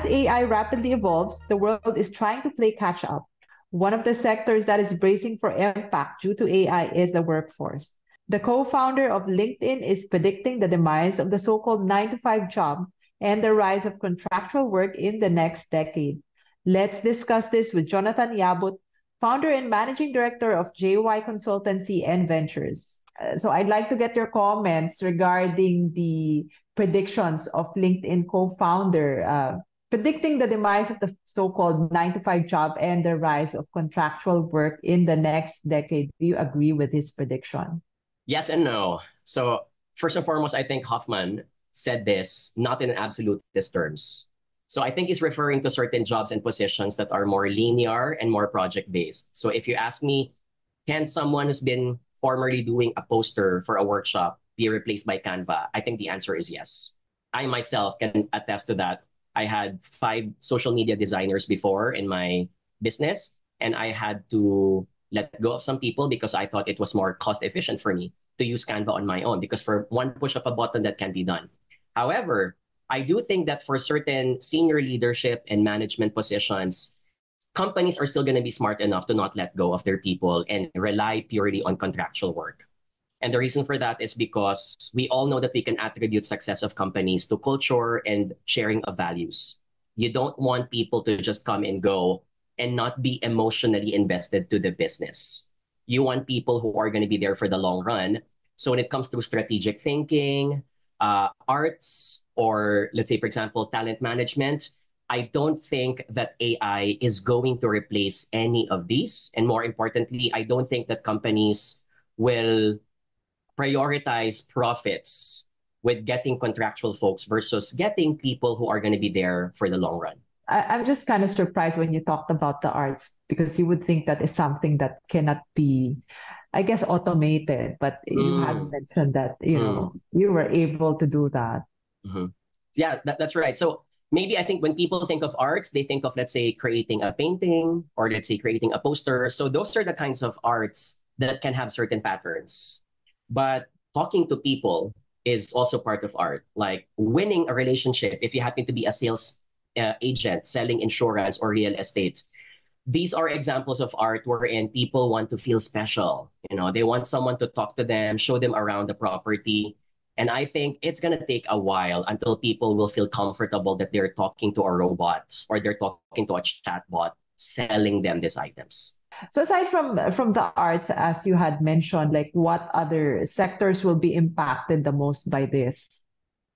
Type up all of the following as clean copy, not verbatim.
As AI rapidly evolves, the world is trying to play catch up. One of the sectors that is bracing for impact due to AI is the workforce. The co-founder of LinkedIn is predicting the demise of the so-called 9-to-5 job and the rise of contractual work in the next decade. Let's discuss this with Jonathan Yabut, founder and managing director of JY Consultancy and Ventures. So I'd like to get your comments regarding the predictions of LinkedIn co-founder predicting the demise of the so-called 9-to-5 job and the rise of contractual work in the next decade. Do you agree with his prediction? Yes and no. So first and foremost, I think Hoffman said this not in absolutist terms. So I think he's referring to certain jobs and positions that are more linear and more project-based. So if you ask me, can someone who's been formerly doing a poster for a workshop be replaced by Canva? I think the answer is yes. I myself can attest to that. I had 5 social media designers before in my business, and I had to let go of some people because I thought it was more cost efficient for me to use Canva on my own, because for one push of a button that can be done. However, I do think that for certain senior leadership and management positions, companies are still going to be smart enough to not let go of their people and rely purely on contractual work. And the reason for that is because we all know that we can attribute success of companies to culture and sharing of values. You don't want people to just come and go and not be emotionally invested to the business. You want people who are going to be there for the long run. So when it comes to strategic thinking, arts, or let's say, for example, talent management, I don't think that AI is going to replace any of these. And more importantly, I don't think that companies will prioritize profits with getting contractual folks versus getting people who are going to be there for the long run. I'm just kind of surprised when you talked about the arts, because you would think that is something that cannot be, I guess, automated. But you have mentioned that, you were able to do that. Yeah, that's right. So maybe I think when people think of arts, they think of, let's say, creating a painting or let's say creating a poster. So those are the kinds of arts that can have certain patterns. But talking to people is also part of art. Like winning a relationship, if you happen to be a sales agent selling insurance or real estate, these are examples of art wherein people want to feel special. They want someone to talk to them, show them around the property. And I think it's going to take a while until people will feel comfortable that they're talking to a robot or they're talking to a chatbot selling them these items. So aside from the arts, as you had mentioned, like what other sectors will be impacted the most by this?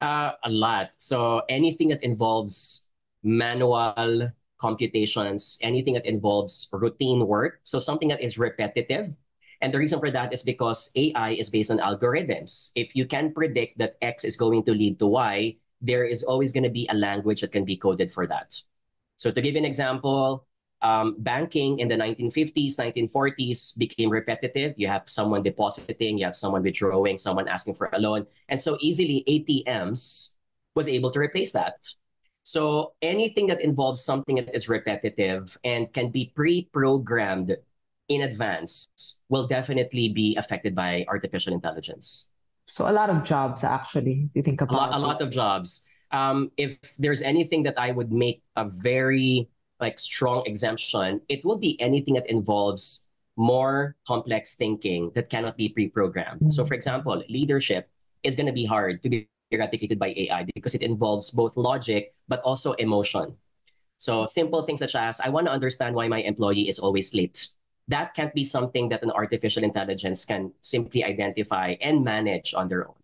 A lot. So anything that involves manual computations, anything that involves routine work, so something that is repetitive. And the reason for that is because AI is based on algorithms. If you can predict that X is going to lead to Y, there is always going to be a language that can be coded for that. So to give you an example, banking in the 1950s, 1940s became repetitive. You have someone depositing, you have someone withdrawing, someone asking for a loan. And so easily ATMs was able to replace that. So anything that involves something that is repetitive and can be pre-programmed in advance will definitely be affected by artificial intelligence. So a lot of jobs, actually, if you think about it. A lot of jobs. If there's anything that I would make a very strong exemption, it will be anything that involves more complex thinking that cannot be pre-programmed. So for example, leadership is going to be hard to be eradicated by AI because it involves both logic, but also emotion. So simple things such as, I want to understand why my employee is always late. That can't be something that an artificial intelligence can simply identify and manage on their own.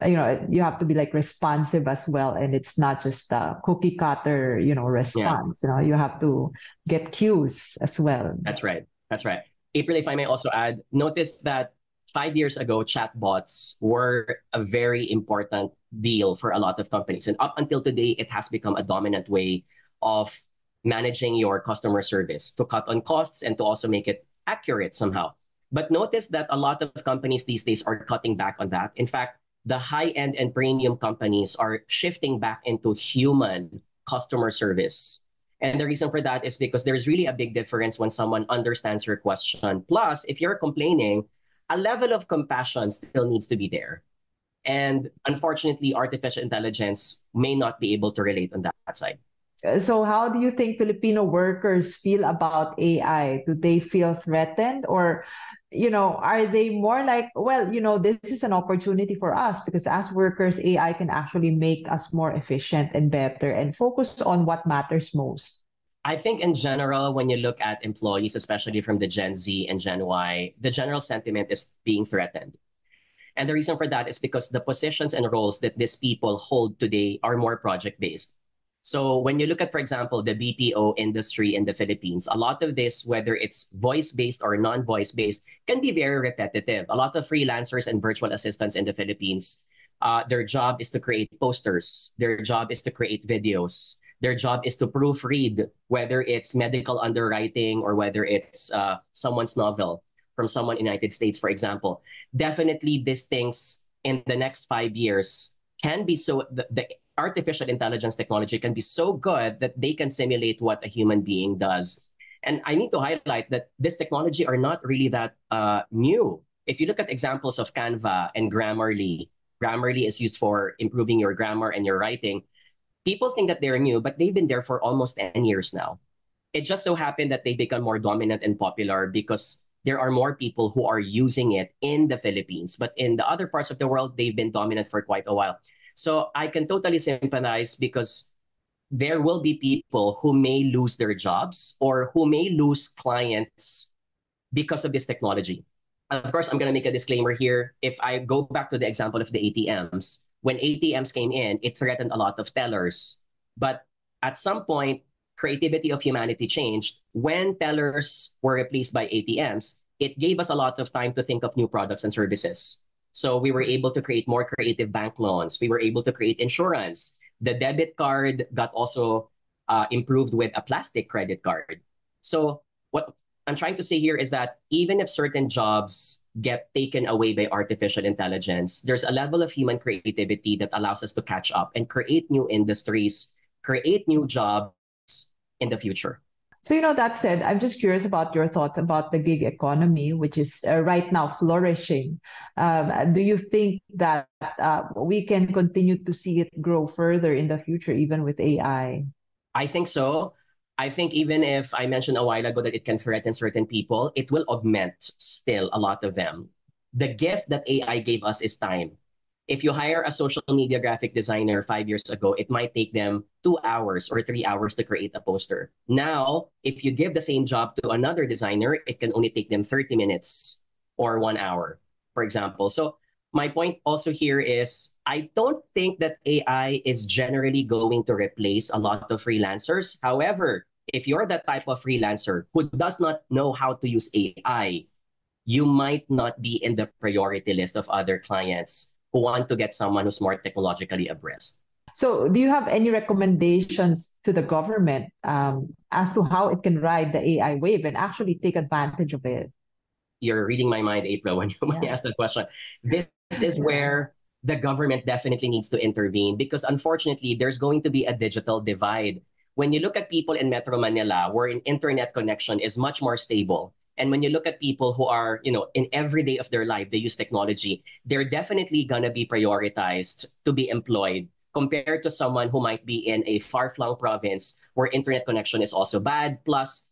You have to be responsive as well. And it's not just a cookie cutter, response. Yeah. You have to get cues as well. That's right. That's right. April, if I may also add, notice that 5 years ago, chatbots were a very important deal for a lot of companies. And up until today, it has become a dominant way of managing your customer service to cut on costs and to also make it accurate somehow. But notice that a lot of companies these days are cutting back on that. In fact, the high-end and premium companies are shifting back into human customer service. And the reason for that is because there's really a big difference when someone understands your question. Plus, if you're complaining, a level of compassion still needs to be there. And unfortunately, artificial intelligence may not be able to relate on that side. So how do you think Filipino workers feel about AI? Do they feel threatened, or, are they more like, well, this is an opportunity for us because as workers, AI can actually make us more efficient and better and focus on what matters most? I think in general, when you look at employees, especially from the Gen Z and Gen Y, the general sentiment is being threatened. And the reason for that is because the positions and roles that these people hold today are more project-based. So when you look at, for example, the BPO industry in the Philippines, a lot of this, whether it's voice-based or non-voice-based, can be very repetitive. A lot of freelancers and virtual assistants in the Philippines, their job is to create posters. Their job is to create videos. Their job is to proofread, whether it's medical underwriting or whether it's someone's novel from someone in the United States, for example. Definitely these things in the next 5 years can be so, the artificial intelligence technology can be so good that they can simulate what a human being does. And I need to highlight that this technology are not really that new. If you look at examples of Canva and Grammarly, Grammarly is used for improving your grammar and your writing. People think that they're new, but they've been there for almost 10 years now. It just so happened that they become more dominant and popular because there are more people who are using it in the Philippines. But in the other parts of the world, they've been dominant for quite a while. So I can totally sympathize because there will be people who may lose their jobs or who may lose clients because of this technology. Of course, I'm going to make a disclaimer here. If I go back to the example of the ATMs, when ATMs came in, it threatened a lot of tellers. But at some point, creativity of humanity changed. When tellers were replaced by ATMs, it gave us a lot of time to think of new products and services. So we were able to create more creative bank loans. We were able to create insurance. The debit card got also improved with a plastic credit card. So what I'm trying to say here is that even if certain jobs get taken away by artificial intelligence, there's a level of human creativity that allows us to catch up and create new industries, create new jobs in the future. So, that said, I'm just curious about your thoughts about the gig economy, which is right now flourishing. Do you think that we can continue to see it grow further in the future, even with AI? I think so. I think even if I mentioned a while ago that it can threaten certain people, it will augment still a lot of them. The gift that AI gave us is time. If you hire a social media graphic designer 5 years ago, it might take them 2 hours or 3 hours to create a poster. Now, if you give the same job to another designer, it can only take them 30 minutes or 1 hour, for example. So my point also here is I don't think that AI is generally going to replace a lot of freelancers. However, if you're that type of freelancer who does not know how to use AI, you might not be in the priority list of other clients who want to get someone who's more technologically abreast. So do you have any recommendations to the government as to how it can ride the AI wave and actually take advantage of it? You're reading my mind, April, when you ask that question. This is where the government definitely needs to intervene because unfortunately, there's going to be a digital divide. When you look at people in Metro Manila, where an internet connection is much more stable, and when you look at people who are, in every day of their life, they use technology, they're definitely going to be prioritized to be employed compared to someone who might be in a far-flung province where internet connection is also bad. Plus,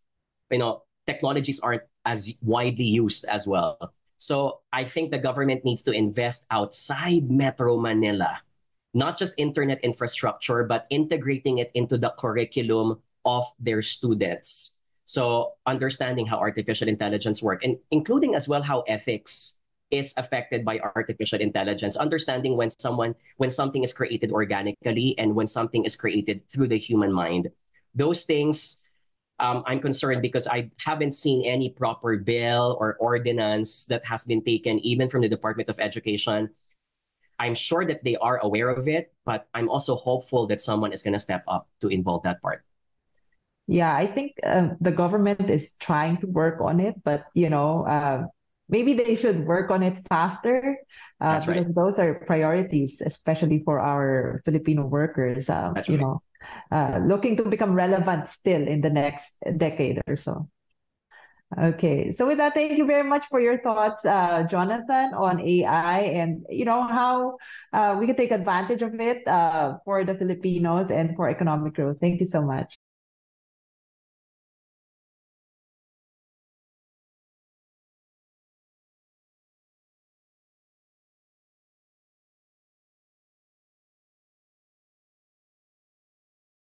technologies aren't as widely used as well. So I think the government needs to invest outside Metro Manila, not just internet infrastructure, but integrating it into the curriculum of their students. So understanding how artificial intelligence works, and including as well how ethics is affected by artificial intelligence, understanding when something is created organically and when something is created through the human mind. Those things, I'm concerned because I haven't seen any proper bill or ordinance that has been taken, even from the Department of Education. I'm sure that they are aware of it, but I'm also hopeful that someone is going to step up to involve that part. Yeah, I think the government is trying to work on it, but maybe they should work on it faster That's right. because those are priorities, especially for our Filipino workers. That's right. Looking to become relevant still in the next decade or so. Okay, so with that, thank you very much for your thoughts, Jonathan, on AI and how we can take advantage of it for the Filipinos and for economic growth. Thank you so much.